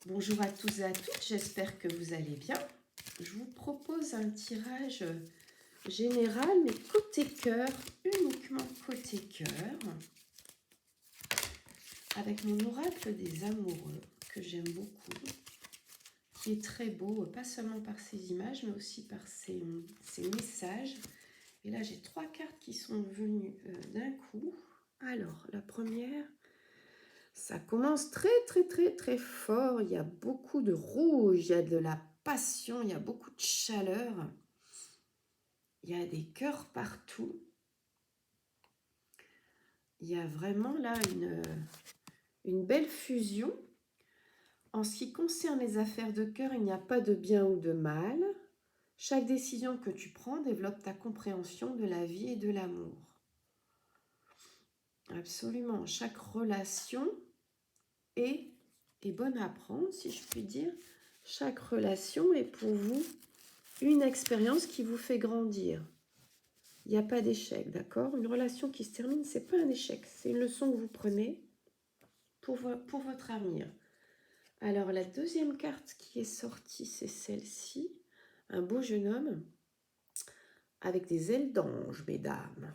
Bonjour à tous et à toutes, j'espère que vous allez bien. Je vous propose un tirage général, mais côté cœur, uniquement côté cœur, avec mon oracle des amoureux, que j'aime beaucoup, qui est très beau, pas seulement par ses images, mais aussi par ses messages. Et là, j'ai 3 cartes qui sont venues d'un coup. Alors, la première... Ça commence très fort. Il y a beaucoup de rouge, il y a de la passion, il y a beaucoup de chaleur. Il y a des cœurs partout. Il y a vraiment là une belle fusion. En ce qui concerne les affaires de cœur, il n'y a pas de bien ou de mal. Chaque décision que tu prends développe ta compréhension de la vie et de l'amour. Absolument. Chaque relation est bonne à prendre, si je puis dire. Chaque relation est pour vous une expérience qui vous fait grandir. Il n'y a pas d'échec, d'accord? Une relation qui se termine, ce n'est pas un échec. C'est une leçon que vous prenez pour votre avenir. Alors, la deuxième carte qui est sortie, c'est celle-ci. Un beau jeune homme avec des ailes d'ange, mesdames.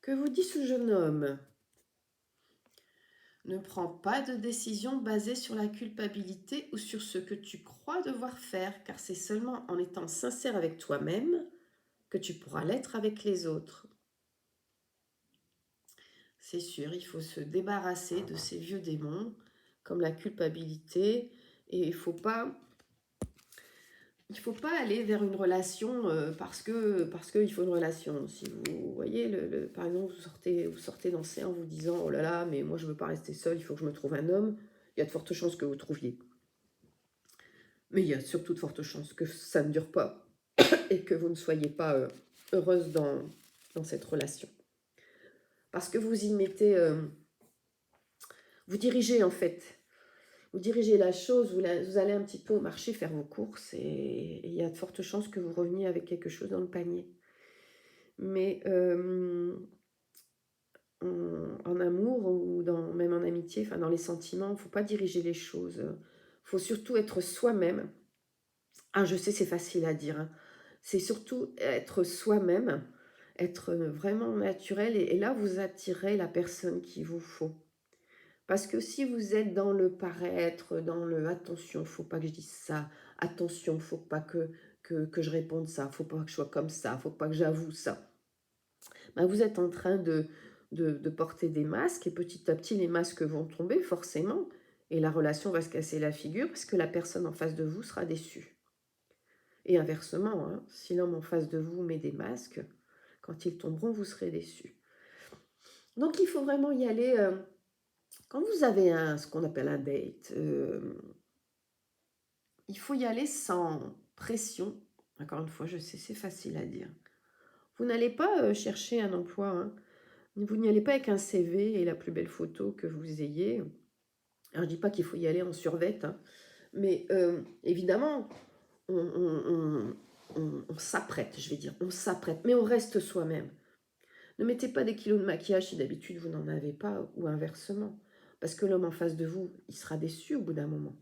Que vous dit ce jeune homme? Ne prends pas de décision basée sur la culpabilité ou sur ce que tu crois devoir faire, car c'est seulement en étant sincère avec toi-même que tu pourras l'être avec les autres. C'est sûr, il faut se débarrasser de ces vieux démons, comme la culpabilité, et il faut pas aller vers une relation parce qu'il faut une relation. Si vous voyez, par exemple, vous sortez danser en vous disant « Oh là là, mais moi je veux pas rester seule, il faut que je me trouve un homme », il y a de fortes chances que vous trouviez. Mais il y a surtout de fortes chances que ça ne dure pas et que vous ne soyez pas heureuse dans cette relation. Parce que vous y mettez... vous dirigez en fait. Vous dirigez la chose, vous allez un petit peu au marché faire vos courses et il y a de fortes chances que vous reveniez avec quelque chose dans le panier. Mais en amour ou même en amitié, enfin dans les sentiments, il ne faut pas diriger les choses. Il faut surtout être soi-même. Ah, je sais, c'est facile à dire. Hein. C'est surtout être soi-même, être vraiment naturel et là, vous attirez la personne qu'il vous faut. Parce que si vous êtes dans le paraître, dans le « attention, faut pas que je dise ça, attention, faut pas que je réponde ça, faut pas que je sois comme ça, faut pas que j'avoue ça », ben vous êtes en train de porter des masques et petit à petit, les masques vont tomber forcément et la relation va se casser la figure parce que la personne en face de vous sera déçue. Et inversement, hein, si l'homme en face de vous met des masques, quand ils tomberont, vous serez déçus. Donc, il faut vraiment y aller... quand vous avez ce qu'on appelle un date, il faut y aller sans pression. Encore une fois, je sais, c'est facile à dire. Vous n'allez pas chercher un emploi. Hein. Vous n'y allez pas avec un CV et la plus belle photo que vous ayez. Alors, je ne dis pas qu'il faut y aller en survêt, hein, mais évidemment, on s'apprête, je vais dire. On s'apprête, mais on reste soi-même. Ne mettez pas des kilos de maquillage si d'habitude vous n'en avez pas, ou inversement. Parce que l'homme en face de vous, il sera déçu au bout d'un moment.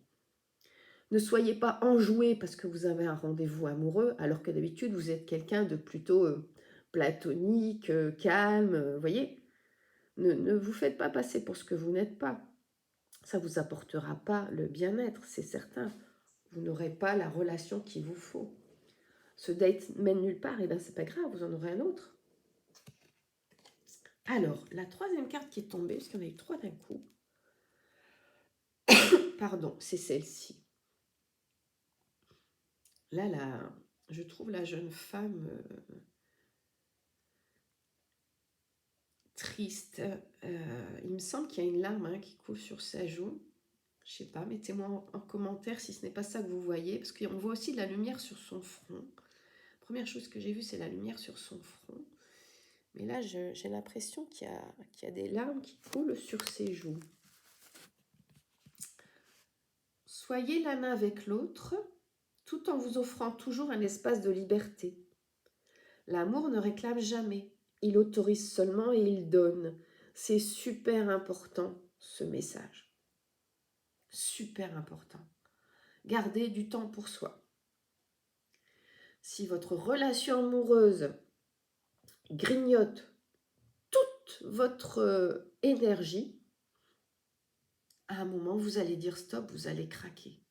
Ne soyez pas enjoué parce que vous avez un rendez-vous amoureux, alors que d'habitude, vous êtes quelqu'un de plutôt platonique, calme, voyez. Ne vous faites pas passer pour ce que vous n'êtes pas. Ça ne vous apportera pas le bien-être, c'est certain. Vous n'aurez pas la relation qu'il vous faut. Ce date mène nulle part, et bien c'est pas grave, vous en aurez un autre. Alors, la troisième carte qui est tombée, parce qu'il y en a eu 3 d'un coup, pardon, c'est celle-ci. Là, je trouve la jeune femme triste. Il me semble qu'il y a une larme qui coule sur sa joue. Je sais pas, mettez-moi en commentaire si ce n'est pas ça que vous voyez, parce qu'on voit aussi de la lumière sur son front. Première chose que j'ai vue, c'est la lumière sur son front. Mais là, j'ai l'impression qu'il y a des larmes qui coulent sur ses joues. Soyez l'un avec l'autre, tout en vous offrant toujours un espace de liberté. L'amour ne réclame jamais, il autorise seulement et il donne. C'est super important, ce message. Super important. gardez du temps pour soi. Si votre relation amoureuse grignote toute votre énergie, à un moment, vous allez dire stop, vous allez craquer.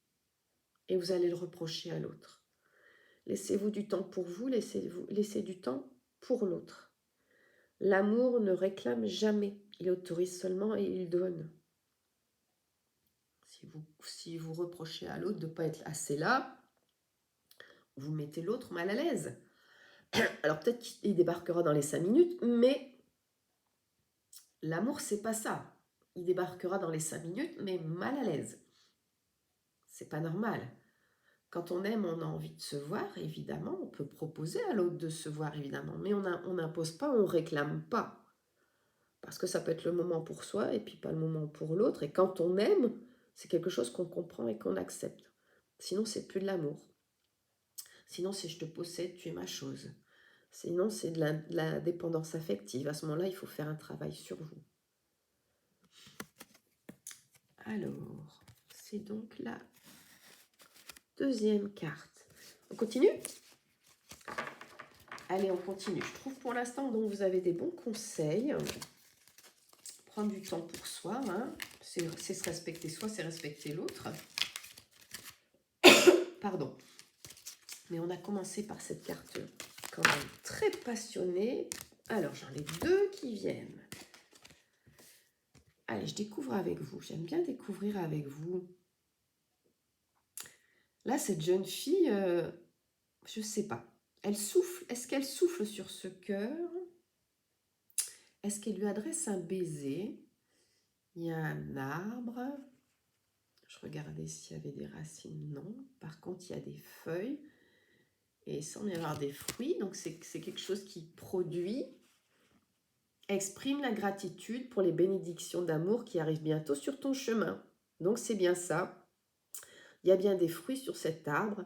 Et vous allez le reprocher à l'autre. Laissez-vous du temps pour vous, laissez du temps pour l'autre. L'amour ne réclame jamais, il autorise seulement et il donne. Si vous reprochez à l'autre de ne pas être assez là, vous mettez l'autre mal à l'aise. Alors peut-être qu'il débarquera dans les 5 minutes, mais l'amour, c'est pas ça. Il débarquera dans les 5 minutes, mais mal à l'aise. C'est pas normal. Quand on aime, on a envie de se voir, évidemment. On peut proposer à l'autre de se voir, évidemment. Mais on n'impose pas, on ne réclame pas. Parce que ça peut être le moment pour soi et puis pas le moment pour l'autre. Et quand on aime, c'est quelque chose qu'on comprend et qu'on accepte. Sinon, c'est plus de l'amour. Sinon, c'est je te possède, tu es ma chose. Sinon, c'est de la dépendance affective. À ce moment-là, il faut faire un travail sur vous. Alors, c'est donc la deuxième carte. On continue ? Allez, on continue. Je trouve pour l'instant, donc, vous avez des bons conseils. Prendre du temps pour soi, hein. C'est se respecter soi, c'est respecter l'autre. Pardon. Mais on a commencé par cette carte quand même très passionnée. Alors, j'en ai deux qui viennent. Allez, je découvre avec vous. J'aime bien découvrir avec vous. Là, cette jeune fille, je ne sais pas. Elle souffle. Est-ce qu'elle souffle sur ce cœur? Est-ce qu'elle lui adresse un baiser? Il y a un arbre. Je regardais s'il y avait des racines. Non. Par contre, il y a des feuilles. Et il semble y avoir des fruits. Donc, c'est quelque chose qui produit. Exprime la gratitude pour les bénédictions d'amour qui arrivent bientôt sur ton chemin. Donc, c'est bien ça. Il y a bien des fruits sur cet arbre.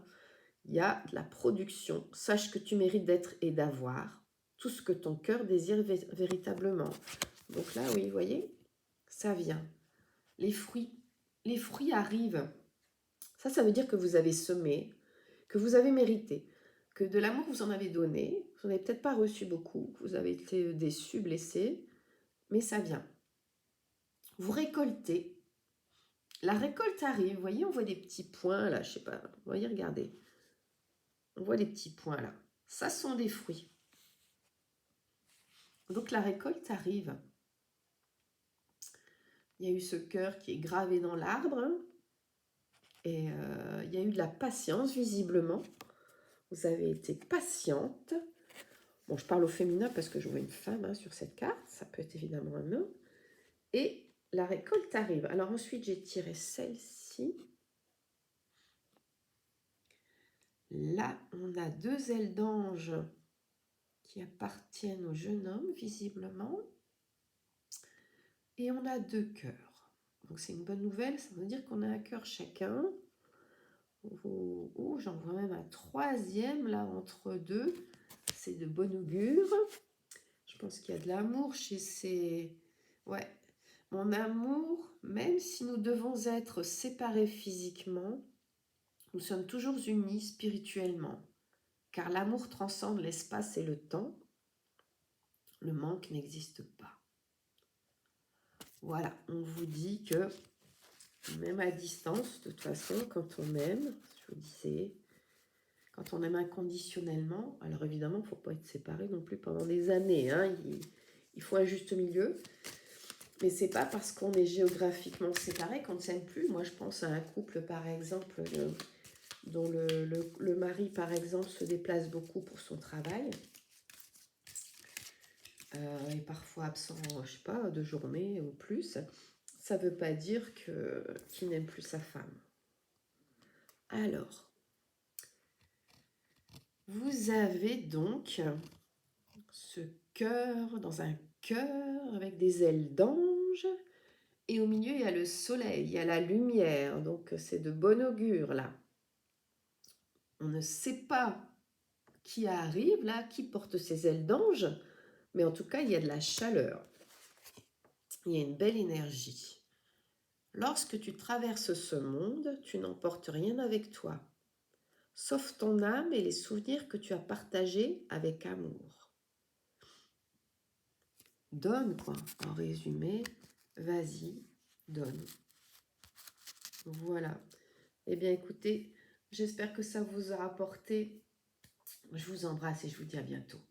Il y a de la production. Sache que tu mérites d'être et d'avoir tout ce que ton cœur désire véritablement. Donc là, oui, vous voyez, ça vient. Les fruits arrivent. Ça veut dire que vous avez semé, que vous avez mérité, que de l'amour vous en avez donné. Vous n'en avez peut-être pas reçu beaucoup, que vous avez été déçu, blessé, mais ça vient. Vous récoltez. La récolte arrive. Vous voyez, on voit des petits points là, je sais pas. Vous voyez, regardez. On voit des petits points là. Ça sont des fruits. Donc la récolte arrive. Il y a eu ce cœur qui est gravé dans l'arbre. Et il y a eu de la patience, visiblement. Vous avez été patiente. Bon, je parle au féminin parce que je vois une femme hein, sur cette carte. Ça peut être évidemment un homme. Et la récolte arrive. Alors ensuite, j'ai tiré celle-ci. Là, on a deux ailes d'ange qui appartiennent au jeune homme, visiblement. Et on a deux cœurs. Donc c'est une bonne nouvelle, ça veut dire qu'on a un cœur chacun. Oh, j'en vois même un troisième là entre deux. C'est de bon augure. Je pense qu'il y a de l'amour chez ces... Ouais, mon amour, même si nous devons être séparés physiquement, nous sommes toujours unis spirituellement. Car l'amour transcende l'espace et le temps. Le manque n'existe pas. Voilà, on vous dit que même à distance, de toute façon, quand on aime, je vous disais, quand on aime inconditionnellement, alors évidemment, il ne faut pas être séparé non plus pendant des années. Hein, il faut un juste milieu. Mais ce n'est pas parce qu'on est géographiquement séparé qu'on ne s'aime plus. Moi, je pense à un couple, par exemple, dont le mari, par exemple, se déplace beaucoup pour son travail. Et parfois absent, je ne sais pas, 2 journées ou plus. Ça ne veut pas dire qu'il n'aime plus sa femme. Alors, vous avez donc ce cœur dans un cœur avec des ailes d'ange. Et au milieu, il y a le soleil, il y a la lumière. Donc, c'est de bon augure, là. On ne sait pas qui arrive, là, qui porte ses ailes d'ange. Mais en tout cas, il y a de la chaleur. Il y a une belle énergie. Lorsque tu traverses ce monde, tu n'emportes rien avec toi, sauf ton âme et les souvenirs que tu as partagés avec amour. Donne, quoi. En résumé, vas-y, donne. Voilà. Eh bien, écoutez, j'espère que ça vous a apporté. Je vous embrasse et je vous dis à bientôt.